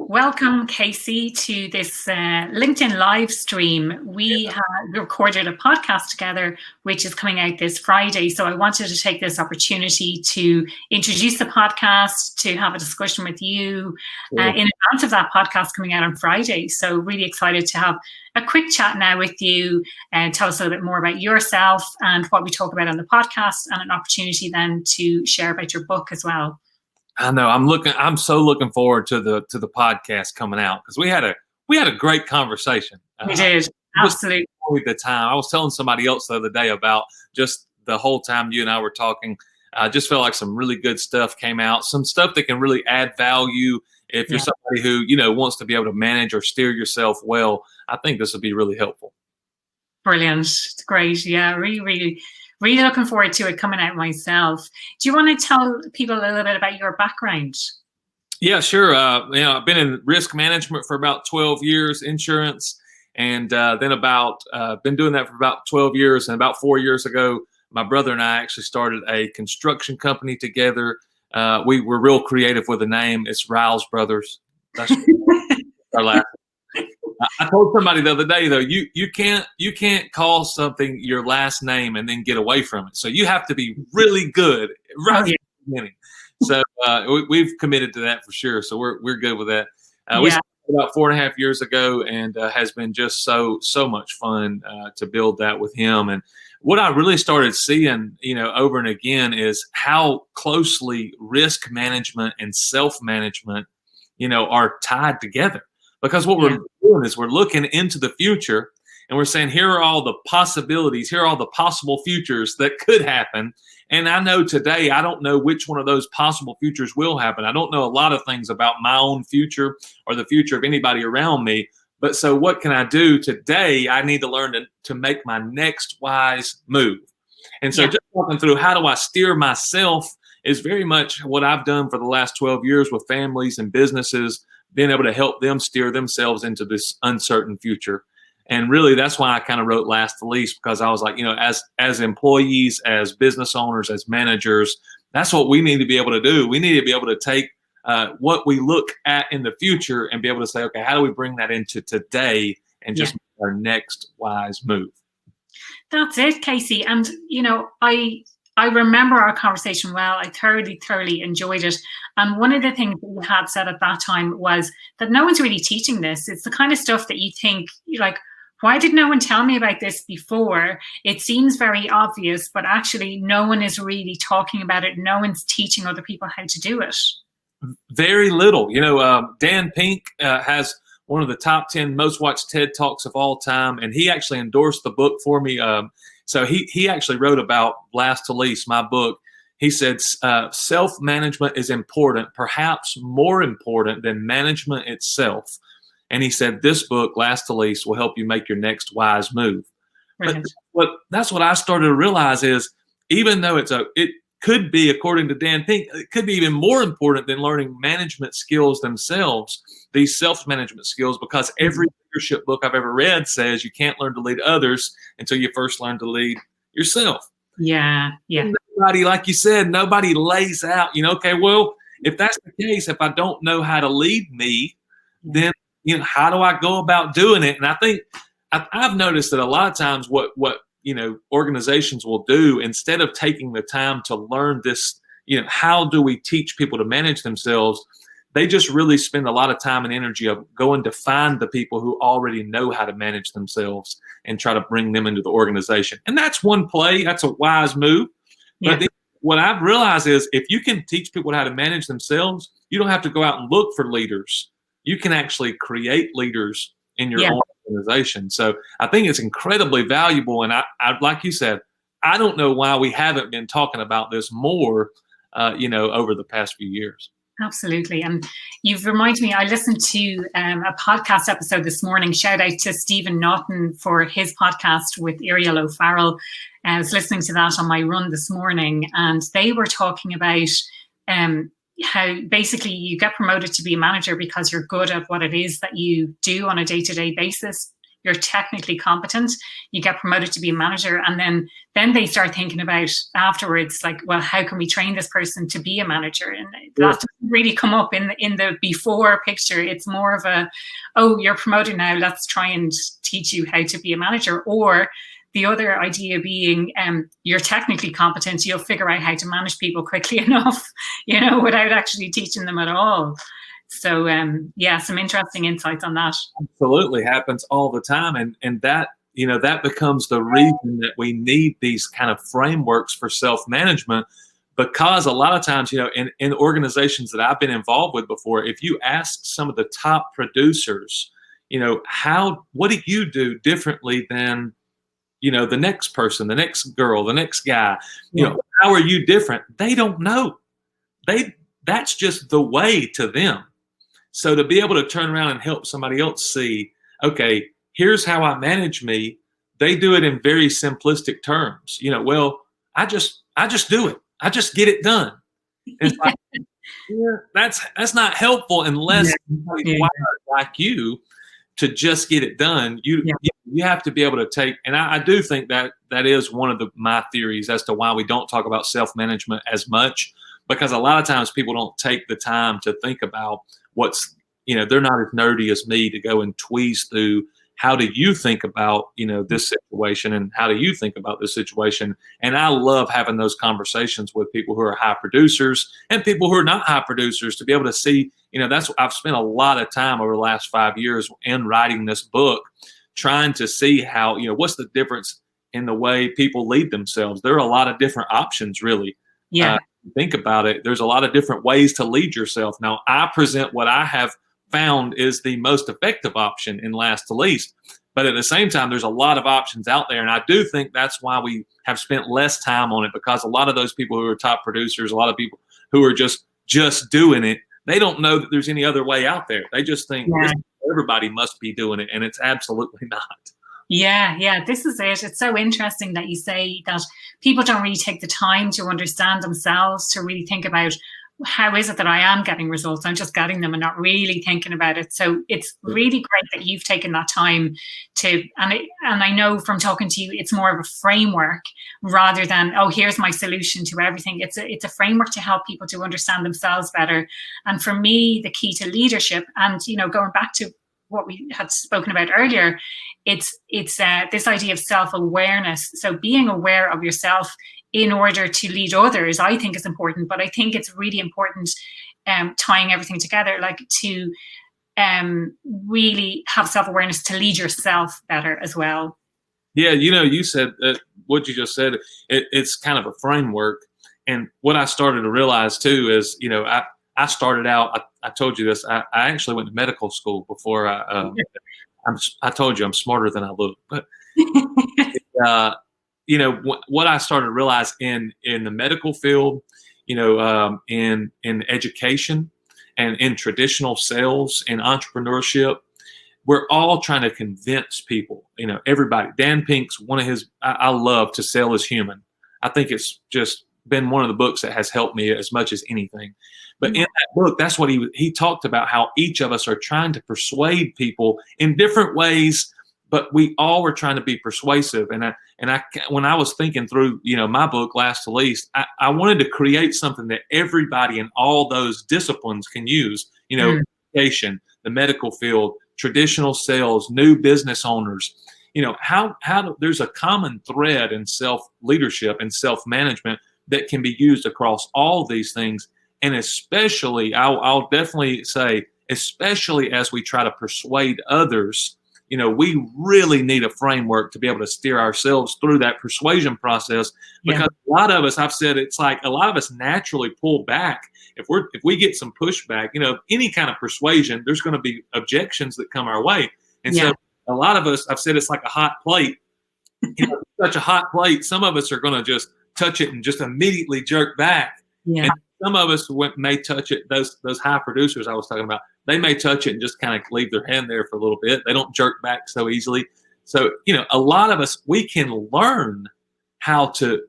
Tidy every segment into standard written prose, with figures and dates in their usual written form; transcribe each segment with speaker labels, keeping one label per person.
Speaker 1: Welcome, Casey, to this LinkedIn live stream. We have recorded a podcast together, which is coming out this Friday. So I wanted to take this opportunity to introduce the podcast, to have a discussion with you in advance of that podcast coming out on Friday. So really excited to have a quick chat now with you and tell us a little bit more about yourself and what we talk about on the podcast, and an opportunity then to share about your book as well.
Speaker 2: I know. I'm so looking forward to the podcast coming out, because we had a great conversation.
Speaker 1: We did. Absolutely.
Speaker 2: The time I was telling somebody else the other day about just the whole time you and I were talking, I just felt like some really good stuff came out. Some stuff that can really add value if you're somebody who, wants to be able to manage or steer yourself well. I think this would be really helpful.
Speaker 1: Brilliant. It's great. Yeah, really looking forward to it coming out myself. Do you want to tell people a little bit about your background?
Speaker 2: Yeah, sure. I've been in risk management for about 12 years, insurance, and then been doing that for about 12 years. And about 4 years ago, my brother and I actually started a construction company together. We were real creative with the name. It's Ryals Brothers. That's our last. I told somebody the other day, though, you can't call something your last name and then get away from it. So you have to be really good right from the beginning. So we've committed to that for sure. So we're good with that. We started about 4.5 years ago, and has been just so much fun to build that with him. And what I really started seeing, over and again, is how closely risk management and self-management, are tied together. Because what we're doing is we're looking into the future, and we're saying, here are all the possibilities, here are all the possible futures that could happen. And I know today, I don't know which one of those possible futures will happen. I don't know a lot of things about my own future or the future of anybody around me. But so what can I do today? I need to learn to make my next wise move. And so just walking through how do I steer myself is very much what I've done for the last 12 years with families and businesses, being able to help them steer themselves into this uncertain future. And really, that's why I kind of wrote Last to Least, because I was like, as employees, as business owners, as managers, that's what we need to be able to do. We need to be able to take what we look at in the future and be able to say, okay, how do we bring that into today and just make our next wise move?
Speaker 1: That's it, Casey. And, I remember our conversation well. I thoroughly enjoyed it. And one of the things that you had said at that time was that no one's really teaching this. It's the kind of stuff that you think, like, why did no one tell me about this before? It seems very obvious, but actually no one is really talking about it. No one's teaching other people how to do it.
Speaker 2: Very little. Dan Pink has one of the top 10 most watched TED Talks of all time, and he actually endorsed the book for me. So he actually wrote about Last to Least, my book. He said, self-management is important, perhaps more important than management itself. And he said, this book, Last to Least, will help you make your next wise move. Right. But that's what I started to realize is, even though it could be, according to Dan Pink, it could be even more important than learning management skills themselves, these self-management skills, because every leadership book I've ever read says you can't learn to lead others until you first learn to lead yourself.
Speaker 1: Yeah.
Speaker 2: Nobody, like you said, nobody lays out, okay, well, if that's the case, if I don't know how to lead me, then, how do I go about doing it? And I think I've noticed that a lot of times what organizations will do, instead of taking the time to learn this, how do we teach people to manage themselves, they just really spend a lot of time and energy of going to find the people who already know how to manage themselves and try to bring them into the organization. And that's one play. That's a wise move. Yeah. But what I've realized is, if you can teach people how to manage themselves, you don't have to go out and look for leaders. You can actually create leaders in your own organization. So I think it's incredibly valuable. And I like you said, I don't know why we haven't been talking about this more, over the past few years.
Speaker 1: Absolutely. And you've reminded me, I listened to a podcast episode this morning. Shout out to Stephen Naughton for his podcast with Ryals O'Brien. I was listening to that on my run this morning, and they were talking about how basically you get promoted to be a manager because you're good at what it is that you do on a day-to-day basis. you're technically competent, you get promoted to be a manager, and then they start thinking about afterwards, like, well, how can we train this person to be a manager? And that doesn't really come up in the before picture. It's more of a, oh, you're promoted now, let's try and teach you how to be a manager. Or the other idea being, you're technically competent, you'll figure out how to manage people quickly enough, without actually teaching them at all. So, some interesting insights on that.
Speaker 2: Absolutely happens all the time. And that, that becomes the reason that we need these kind of frameworks for self-management, because a lot of times, in organizations that I've been involved with before, if you ask some of the top producers, what do you do differently than, the next person, the next girl, the next guy, how are you different? They don't know. That's just the way to them. So to be able to turn around and help somebody else see, okay, here's how I manage me. They do it in very simplistic terms. Well, I just do it. I just get it done. And it's like, that's not helpful unless somebody's wired like you to just get it done. You have to be able to take, and I do think that is one of my theories as to why we don't talk about self-management as much, because a lot of times people don't take the time to think about what's, they're not as nerdy as me to go and tweeze through, how do you think about, this situation, and how do you think about this situation? And I love having those conversations with people who are high producers and people who are not high producers, to be able to see, I've spent a lot of time over the last 5 years in writing this book, trying to see how, what's the difference in the way people lead themselves. There are a lot of different options, really.
Speaker 1: Yeah.
Speaker 2: Think about it. There's a lot of different ways to lead yourself. Now, I present what I have found is the most effective option in last to least. But at the same time, there's a lot of options out there. And I do think that's why we have spent less time on it, because a lot of those people who are top producers, a lot of people who are just doing it, they don't know that there's any other way out there. They just think everybody must be doing it. And it's absolutely not.
Speaker 1: Yeah, this is it. It's so interesting that you say that people don't really take the time to understand themselves, to really think about, how is it that I am getting results? I'm just getting them and not really thinking about it. So it's really great that you've taken that time to, and I know from talking to you, it's more of a framework rather than, oh, here's my solution to everything. It's a framework to help people to understand themselves better. And for me, the key to leadership, and, going back to what we had spoken about earlier, it's this idea of self-awareness. So being aware of yourself in order to lead others, I think is important. But I think it's really important, tying everything together, like to really have self-awareness to lead yourself better as well.
Speaker 2: Yeah, you said what you just said. It's kind of a framework. And what I started to realize too is, I started out, I told you this, I actually went to medical school before I told you I'm smarter than I look. But what I started to realize in the medical field, in education and in traditional sales and entrepreneurship, we're all trying to convince people, everybody. Dan Pink's one of his, I love To Sell Is Human. I think it's just been one of the books that has helped me as much as anything. But in that book, that's what he talked about, how each of us are trying to persuade people in different ways, but we all were trying to be persuasive. And I when I was thinking through, my book, Last to Least, I wanted to create something that everybody in all those disciplines can use, education, the medical field, traditional sales, new business owners, how there's a common thread in self-leadership and self-management that can be used across all these things. And especially, I'll definitely say, especially as we try to persuade others, we really need a framework to be able to steer ourselves through that persuasion process. Because a lot of us, I've said, it's like a lot of us naturally pull back. If we get some pushback, any kind of persuasion, there's going to be objections that come our way. And so a lot of us, I've said, it's like a hot plate. Such a hot plate, some of us are going to just touch it and just immediately jerk back.
Speaker 1: Yeah.
Speaker 2: And some of us may touch it. Those high producers I was talking about, they may touch it and just kind of leave their hand there for a little bit. They don't jerk back so easily. So, a lot of us, we can learn how to,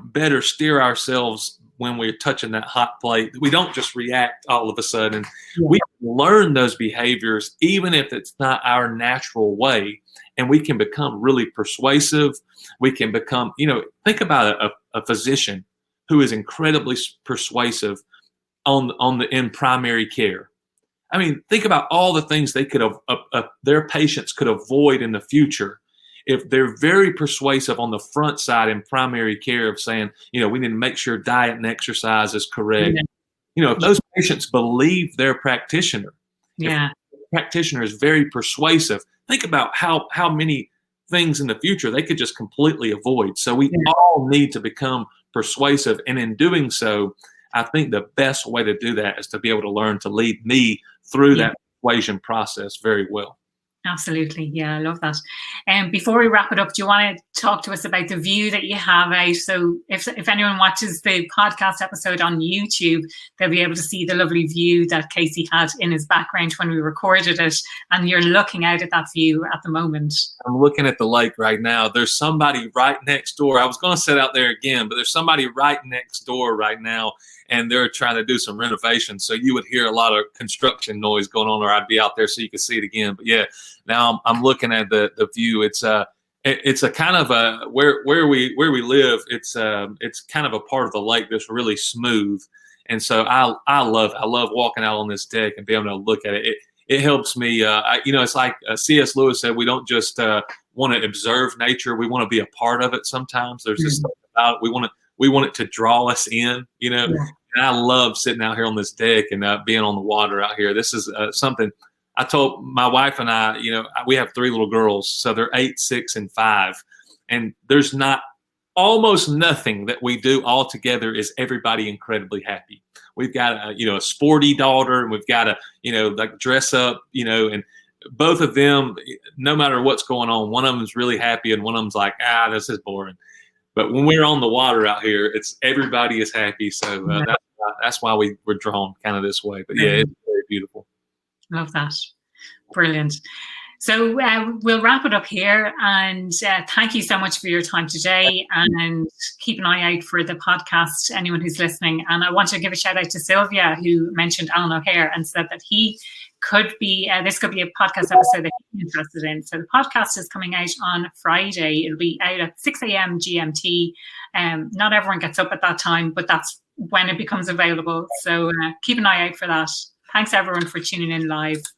Speaker 2: better steer ourselves when we're touching that hot plate. We don't just react all of a sudden.
Speaker 1: Yeah.
Speaker 2: We learn those behaviors, even if it's not our natural way, and we can become really persuasive. We can become, think about a physician who is incredibly persuasive in primary care. I mean, think about all the things they could have, their patients could avoid in the future if they're very persuasive on the front side in primary care of saying, we need to make sure diet and exercise is correct.
Speaker 1: Yeah.
Speaker 2: If those patients believe their practitioner, if the practitioner is very persuasive, think about how many things in the future they could just completely avoid. So we all need to become persuasive. And in doing so, I think the best way to do that is to be able to learn to lead me through that persuasion process very well.
Speaker 1: Absolutely. Yeah, I love that. And before we wrap it up, do you want to talk to us about the view that you have out? So if anyone watches the podcast episode on YouTube, they'll be able to see the lovely view that Casey had in his background when we recorded it. And you're looking out at that view at the moment.
Speaker 2: I'm looking at the lake right now. There's somebody right next door. I was going to sit out there again, but there's somebody right next door right now, and they're trying to do some renovations. So you would hear a lot of construction noise going on, or I'd be out there so you could see it again. But yeah, now I'm looking at the view. It's a kind of a where we live. It's kind of a part of the lake that's really smooth, and so I love walking out on this deck and being able to look at it. It helps me. It's like C.S. Lewis said, we don't just want to observe nature. We want to be a part of it. Sometimes there's this thing about it. We want it to draw us in.
Speaker 1: Yeah.
Speaker 2: And I love sitting out here on this deck and being on the water out here. This is something I told my wife and I, we have 3 little girls, so they're 8, 6, and 5. And there's almost nothing that we do all together is everybody incredibly happy. We've got a sporty daughter, and we've got like dress up, and both of them, no matter what's going on, one of them's really happy and one of them's like, this is boring. But when we're on the water out here, everybody is happy. So that's why we're drawn kind of this way. But yeah, it's very beautiful.
Speaker 1: Love that. Brilliant. So we'll wrap it up here, and thank you so much for your time today, and keep an eye out for the podcast, anyone who's listening. And I want to give a shout out to Sylvia, who mentioned Alan O'Hare and said that he could be, this could be a podcast episode that he's interested in. So the podcast is coming out on Friday. It'll be out at 6 a.m. GMT. Not everyone gets up at that time, but that's when it becomes available. So keep an eye out for that. Thanks everyone for tuning in live.